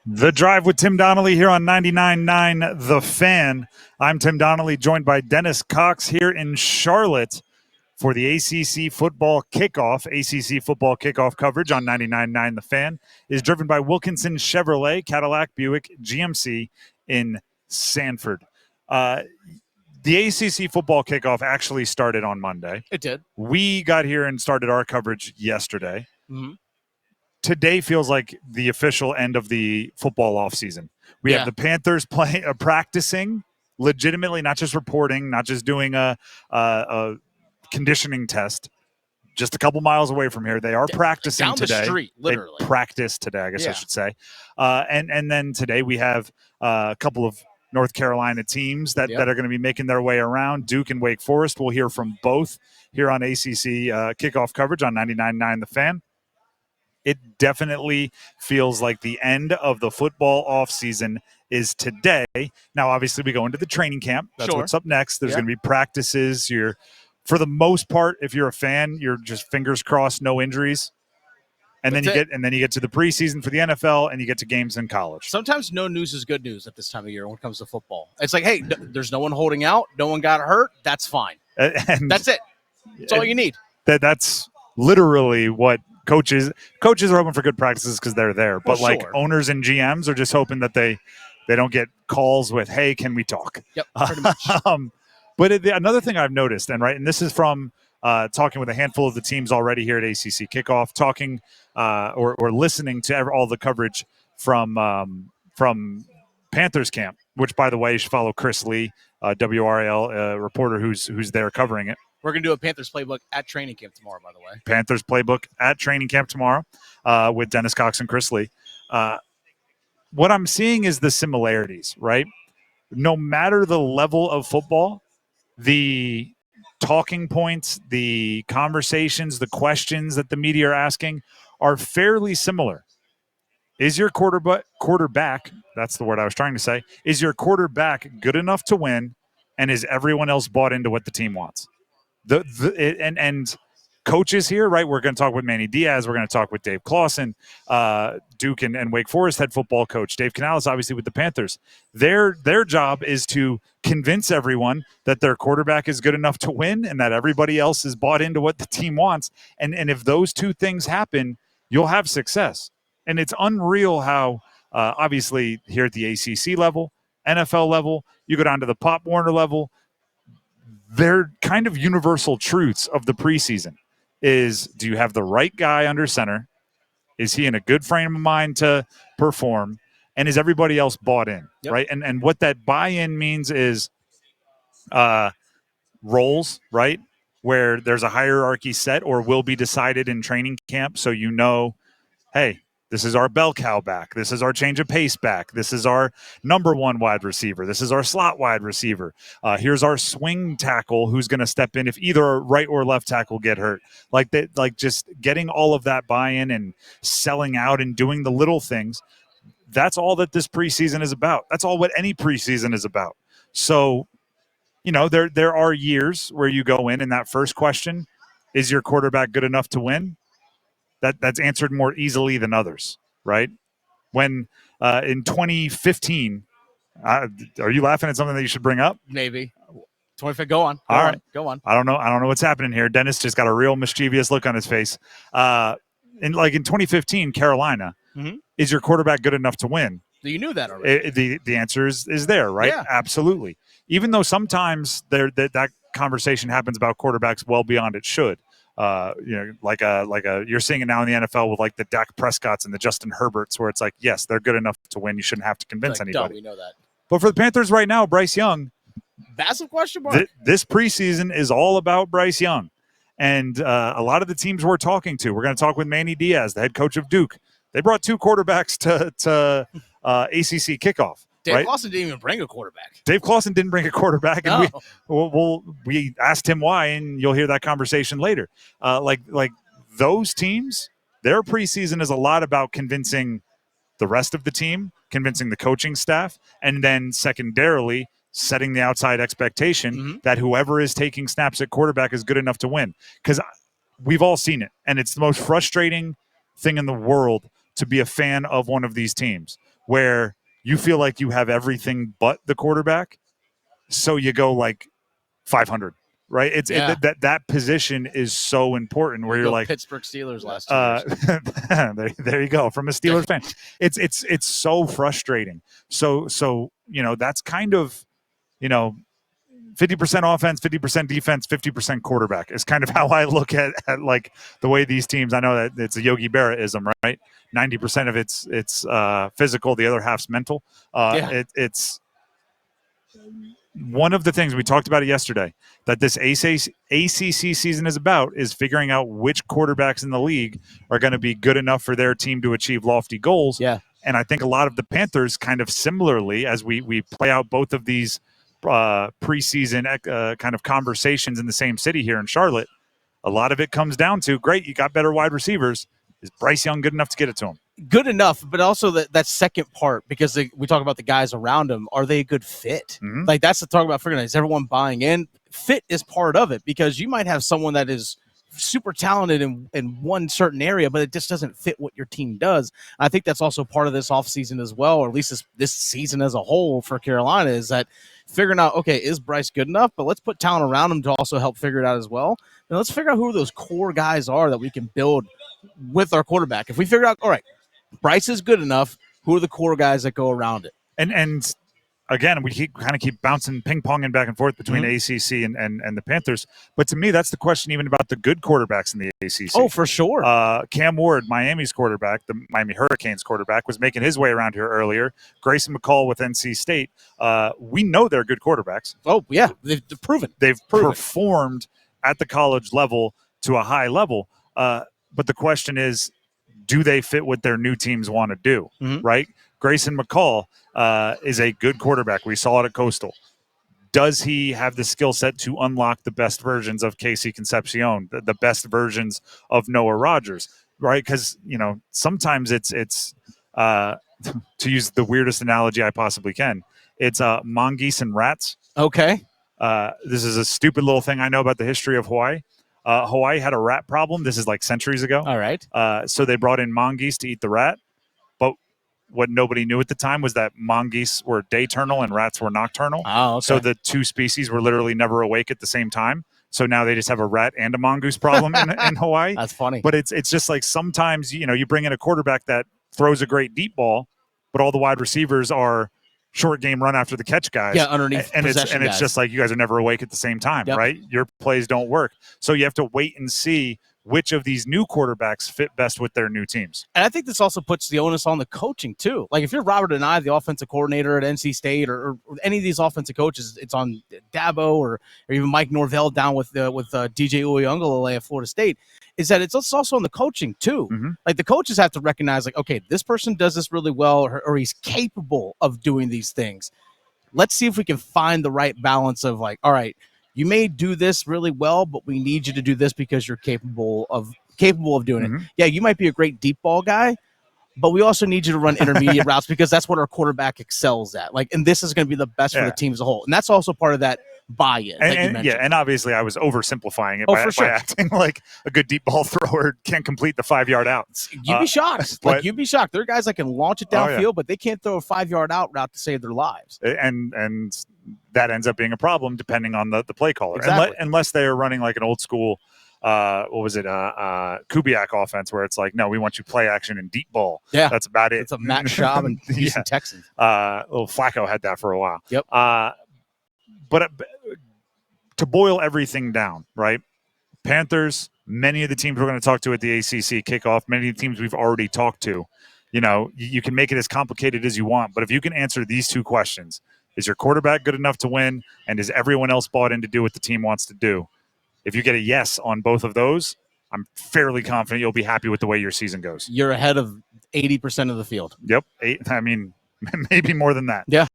The Drive with Tim Donnelly here on 99.9 The Fan. I'm Tim Donnelly, joined by Dennis Cox here in Charlotte for the ACC Football Kickoff. ACC Football Kickoff coverage on 99.9 The Fan is driven by Wilkinson Chevrolet, Cadillac, Buick, GMC in Sanford. The ACC Football Kickoff actually started on Monday. It did. We got here and started our coverage yesterday. Mm-hmm. Today feels like the official end of the football offseason. We have the Panthers practicing legitimately, not just reporting, not just doing a conditioning test. Just a couple miles away from here. They are practicing down today. The street, literally. They practice today, I guess I should say. And then today we have a couple of North Carolina teams that are going to be making their way around. Duke and Wake Forest. We'll hear from both here on ACC Kickoff coverage on 99.9 The Fan. It definitely feels like the end of the football offseason is today. Now, obviously, we go into the training camp. That's what's up next. There's going to be practices. For the most part, if you're a fan, you're just fingers crossed, no injuries. And then you get to the preseason for the NFL, and you get to games in college. Sometimes no news is good news at this time of year when it comes to football. It's like, hey, there's no one holding out. No one got hurt. That's fine. And that's it. That's all you need. That's literally what coaches are hoping for good practices because they're there. But owners and GMs are just hoping that they don't get calls with, hey, can we talk? Yep, pretty much. But another thing I've noticed, and this is from talking with a handful of the teams already here at ACC Kickoff, talking or listening to all the coverage from Panthers camp, which, by the way, you should follow Chris Lee, WRAL reporter who's there covering it. We're going to do a Panthers playbook at training camp tomorrow, by the way. Panthers playbook at training camp tomorrow with Dennis Cox and Chris Lee. What I'm seeing is the similarities, right? No matter the level of football, the talking points, the conversations, the questions that the media are asking are fairly similar. Is your quarterback, that's the word I was trying to say, is your quarterback good enough to win, and is everyone else bought into what the team wants? And coaches here, right? We're going to talk with Manny Diaz. We're going to talk with Dave Clawson, Duke and Wake Forest head football coach. Dave Canales, obviously, with the Panthers. Their job is to convince everyone that their quarterback is good enough to win and that everybody else is bought into what the team wants. And if those two things happen, you'll have success. And it's unreal how, obviously, here at the ACC level, NFL level, you go down to the Pop Warner level, they're kind of universal truths of the preseason is, do you have the right guy under center? Is he in a good frame of mind to perform? And is everybody else bought in, right? And what that buy-in means is roles, right, where there's a hierarchy set or will be decided in training camp. So you know, hey, this is our bell cow back. This is our change of pace back. This is our number one wide receiver. This is our slot wide receiver. Here's our swing tackle who's going to step in if either right or left tackle get hurt. Like just getting all of that buy-in and selling out and doing the little things. That's all that this preseason is about. That's all what any preseason is about. So, there are years where you go in and that first question, is your quarterback good enough to win? That's answered more easily than others, right? When in 2015, are you laughing at something that you should bring up? Maybe. 25. Go on. Go on. I don't know what's happening here. Dennis just got a real mischievous look on his face. In 2015, Carolina, is your quarterback good enough to win? You knew that already. The answer is there, right? Yeah. Absolutely. Even though sometimes that conversation happens about quarterbacks well beyond it should. You're seeing it now in the NFL with like the Dak Prescotts and the Justin Herberts, where it's like, yes, they're good enough to win. You shouldn't have to convince anybody. We know that. But for the Panthers right now, Bryce Young, massive question mark. This preseason is all about Bryce Young, and a lot of the teams we're talking to. We're going to talk with Manny Diaz, the head coach of Duke. They brought two quarterbacks to ACC Kickoff. Dave Clawson didn't even bring a quarterback. Dave Clawson didn't bring a quarterback, and we asked him why, and you'll hear that conversation later. Like those teams, their preseason is a lot about convincing the rest of the team, convincing the coaching staff, and then secondarily setting the outside expectation that whoever is taking snaps at quarterback is good enough to win. Because we've all seen it, and it's the most frustrating thing in the world to be a fan of one of these teams where you feel like you have everything but the quarterback, so you go like 500, right? That position is so important where you're like Pittsburgh Steelers last 2 years. there you go, from a Steelers fan. It's so frustrating. So that's kind of 50% offense, 50% defense, 50% quarterback is kind of how I look at like the way these teams. I know that it's a Yogi Berra-ism, right? 90% of it's physical, the other half's mental. It's one of the things we talked about it yesterday that this ACC season is about is figuring out which quarterbacks in the league are going to be good enough for their team to achieve lofty goals. Yeah. And I think a lot of the Panthers kind of similarly, as we play out both of these preseason kind of conversations in the same city here in Charlotte, a lot of it comes down to, great, you got better wide receivers. Is Bryce Young good enough to get it to him? Good enough, but also that second part, because we talk about the guys around him. Are they a good fit? Mm-hmm. Like, that's the talk about figuring out, is everyone buying in? Fit is part of it, because you might have someone that is super talented in one certain area, but it just doesn't fit what your team does. I think that's also part of this offseason as well, or at least this season as a whole for Carolina, is that figuring out, okay, is Bryce good enough? But let's put talent around him to also help figure it out as well. And let's figure out who those core guys are that we can build with our quarterback. If we figure out, all right, Bryce is good enough, who are the core guys that go around it? And again, we keep bouncing, ping-ponging back and forth between ACC and the Panthers. But to me, that's the question even about the good quarterbacks in the ACC. Oh, for sure. Cam Ward, Miami's quarterback, the Miami Hurricanes quarterback, was making his way around here earlier. Grayson McCall with NC State. We know they're good quarterbacks. Oh, yeah. They've proven. They've performed at the college level to a high level. But the question is, do they fit what their new teams want to do, right? Grayson McCall is a good quarterback. We saw it at Coastal. Does he have the skill set to unlock the best versions of Casey Concepcion, the best versions of Noah Rogers, right? Because, sometimes it's to use the weirdest analogy I possibly can, it's mongoose and rats. Okay. This is a stupid little thing I know about the history of Hawaii. Hawaii had a rat problem. This is like centuries ago. All right. So they brought in mongoose to eat the rat. But what nobody knew at the time was that mongoose were dayternal and rats were nocturnal. Oh, okay. So the two species were literally never awake at the same time. So now they just have a rat and a mongoose problem in Hawaii. That's funny. But it's just like sometimes, you bring in a quarterback that throws a great deep ball, but all the wide receivers are short game run after the catch guys. Yeah, underneath and it's just like you guys are never awake at the same time, right? Your plays don't work. So you have to wait and see which of these new quarterbacks fit best with their new teams. And I think this also puts the onus on the coaching too. Like if you're Robert and I, the offensive coordinator at NC State, or any of these offensive coaches, it's on Dabo or even Mike Norvell down with DJ Uyunglele at Florida State, is that it's also on the coaching too. Mm-hmm. Like the coaches have to recognize, like, okay, this person does this really well, or he's capable of doing these things. Let's see if we can find the right balance of, like, all right, you may do this really well, but we need you to do this because you're capable of doing it. Yeah, you might be a great deep ball guy, but we also need you to run intermediate routes because that's what our quarterback excels at. Like, and this is going to be the best for the team as a whole. And that's also part of that buy-in that you mentioned. Yeah, and obviously I was oversimplifying it by acting like a good deep ball thrower can't complete the 5-yard out. You'd be shocked. You'd be shocked. There are guys that can launch it downfield, but they can't throw a 5-yard out route to save their lives. And that ends up being a problem depending on the play caller. Exactly. Unless they are running like an old school, Kubiak offense where it's like, no, we want you play action and deep ball. Yeah. That's about it. It's a Matt Schaub and Houston Texans. Little Flacco had that for a while. Yep. But to boil everything down, right? Panthers, many of the teams we're going to talk to at the ACC kickoff, many of the teams we've already talked to, you can make it as complicated as you want. But if you can answer these two questions, is your quarterback good enough to win? And is everyone else bought in to do what the team wants to do? If you get a yes on both of those, I'm fairly confident you'll be happy with the way your season goes. You're ahead of 80% of the field. Yep. Maybe more than that. Yeah.